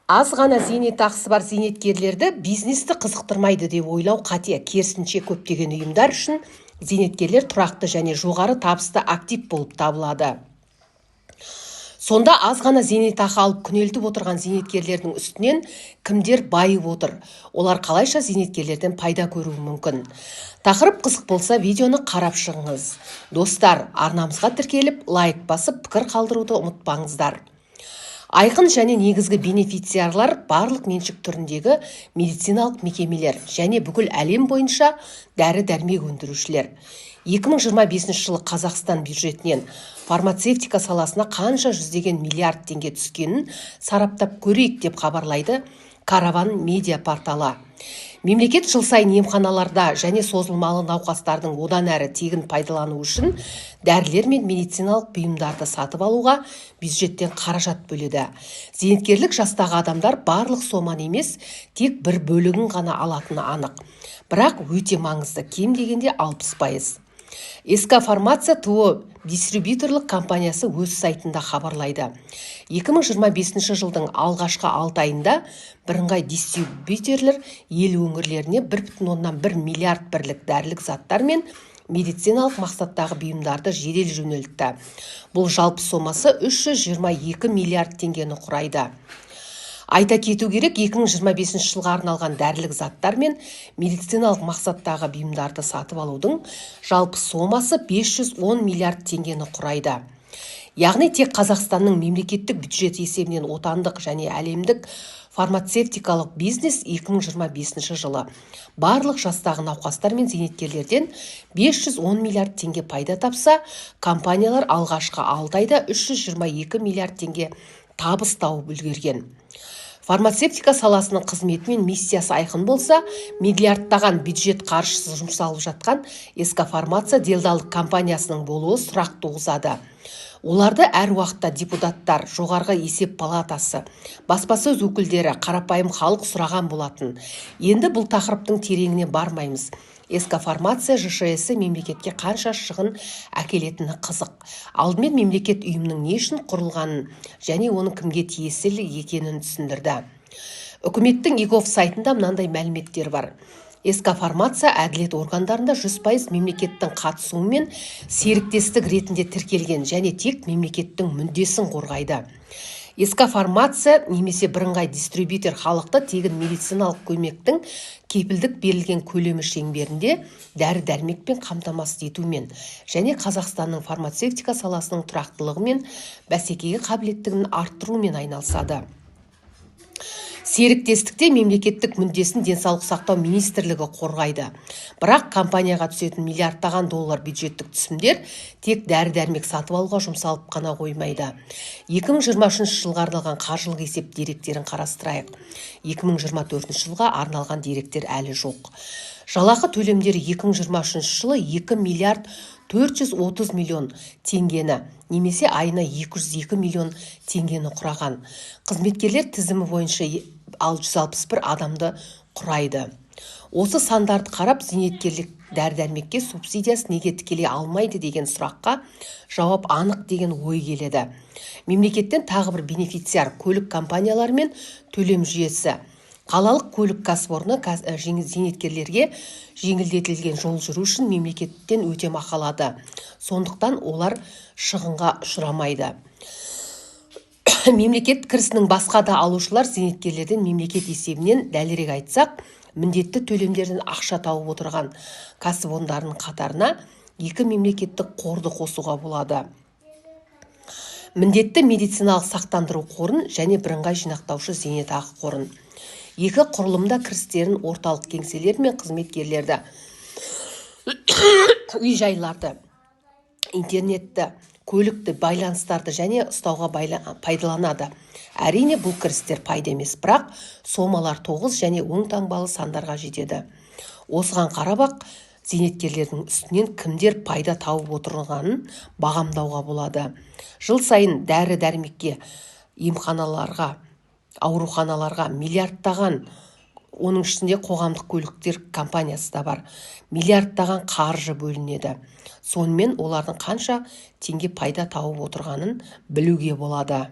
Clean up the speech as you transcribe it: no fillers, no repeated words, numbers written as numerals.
Аз ғана зейнетақысы бар зейнеткерлерді бизнесті қызықтырмайды деп ойлау қате. Керісінше көптеген ұйымдар үшін зейнеткерлер тұрақты және жоғары табысты актив болып табылады. Сонда аз ғана зейнетақы алып күнелтіп отырған зейнеткерлердің үстінен кімдер байып отыр? Олар қалайша зейнеткерлерден пайда көруі мүмкін? Тақырып қызық болса, видеоны қарап шығыңыз. Достар, арнамызға тіркеліп, лайк басып, пікір қалдыруды ұмытпаңыздар. Айқын және негізгі бенефициарлар барлық меншік түріндегі медициналық мекемелер және бүкіл әлем бойынша дәрі-дәрмек өндірушілер. 2025 жылы Қазақстан бюджетінен фармацевтика саласына қанша жүздеген миллиард теңге түскенін сараптап көрейік деп хабарлайды Караван медиа порталы. Мемлекет жыл сайын емханаларда және созылмалы науқастардың одан әрі тегін пайдалану үшін дәрілер мен медициналық бұйымдарды сатып алуға бюджеттен қаражат бөледі. Зейнеткерлік жастағы адамдар барлық соманы емес, тек бір бөлігін ғана алатыны анық. Бірақ өте маңызды, кем дегенде 60%. СК Фармация ТО дистрибьюторлық компаниясы өз сайтында хабарлайды. 2025 жылдың алғашқы 6 айында бірыңғай дистрибьютерлер ел өңірлеріне 1,1 миллиард бірлік дәрілік заттар мен медициналық мақсаттағы бұйымдарды жедел жөнелтті. Бұл жалпы сомасы 322 миллиард теңгені құрайды. Айта кету керек, 2025 жылға арналған дәрілік заттар мен медициналық мақсаттағы бұйымдарды сатып алудың жалпы сомасы 510 миллиард теңгені құрайды. Яғни тек Қазақстанның мемлекеттік бюджет есебінен отандық және әлемдік фармацевтикалық бизнес 2025 жылы барлық жастағы науқастар мен зейнеткерлерден 510 миллиард теңге пайда тапса, компаниялар алғашқы 6 айда 322 миллиард теңге табыс тауып үлгерген. Фармацевтика саласының қызметі мен миссиясы айқын болса, миллиардтаған бюджет қаржысы жұмсалып жатқан СК Фармация делдалдық компаниясының болуы сұрақ туғызады. Оларды әр уақытта депутаттар, жоғарғы есеп палатасы, баспасөз өкілдері, қарапайым халық сұраған болатын. Енді бұл тақырыптың тереңіне бармаймыз. СК Фармация ЖШС мемлекетке қанша шығын әкелетіні қызық. Алдымен мемлекет ұйымның не үшін құрылғанын және оның кімге тиесілі екенін түсіндірді. Үкіметтің ЕГОВ сайтында мынандай мәліметтер бар. СК Фармация әділет органдарында 100% мемлекеттің қатысуымен серіктестік ретінде тіркелген және тек мемлекеттің мүддесін қорғайды. СК Фармация немесе бірыңғай дистрибьютор халықты тегін медициналық көмектің кепілдік берілген көлемі шеңберінде дәрі-дәрмекпен қамтамасыз етумен және Қазақстанның фармацевтика саласының тұрақтылығы мен бәсекеге қабілеттігін арттырумен айналысады. Серіктестікте мемлекеттік мүддесін денсаулық сақтау министрлігі қорғайды. Бірақ компанияға түсетін миллиардтаған доллар бюджеттік түсімдер тек дәрі-дәрмек сатып алуға жұмсалып қана қоймайды. 2023 жылға арналған қаржылық есеп деректерін қарастырайық. 2024 жылға арналған деректер әлі жоқ. Жалақы төлемдері 2023 жылы 2 миллиард 430 миллион теңгені, немесе айына 202 миллион теңгені құраған. Қызметкерлер тізімі бойынша 661 адамды құрайды. Осы сандарды қарап, зейнеткерлік дәрі-дәрмекке субсидиясы неге тікелей алмайды деген сұраққа жауап анық деген ой келеді. Мемлекеттен тағы бір бенефициар көлік компаниялары мен төлем жүйесі. Қалалық көлік кәсіпорны зейнеткерлерге жеңілдетілген жол жүру үшін мемлекеттен өтемақы алады. Сондықтан олар шығынға ұшырамайды. Мемлекет кірісінің басқа да алушылар зейнеткерлерден мемлекет есебінен, дәлірек айтсақ, міндетті төлемдерден ақша тауып отырған кәсіпорындардың қатарына 2 мемлекеттік қорды қосуға болады. Міндетті медициналық сақтандыру қорын және бірыңғай жинақтаушы зейнетақы қорын. Екі құрылымда кірістерін орталық кеңселер мен қызметкерлерді, үй жайларды, интернетті, көлікті, байланыстарды және ұстауға пайдаланады. Әрине бұл кірістер пайда емес, бірақ сомалар 9 және оң таңбалы сандарға жетеді. Осыған қарап, зейнеткерлердің үстінен кімдер пайда тауып отырғанын бағамдауға болады. Жыл сайын дәрі-дәрмекке, емханаларға, ауруханаларға миллиардтаған, оның ішінде қоғамдық көліктер компаниясы да бар, миллиардтаған қаржы бөлінеді. Сонымен олардың қанша теңге пайда тауып отырғанын білуге болады.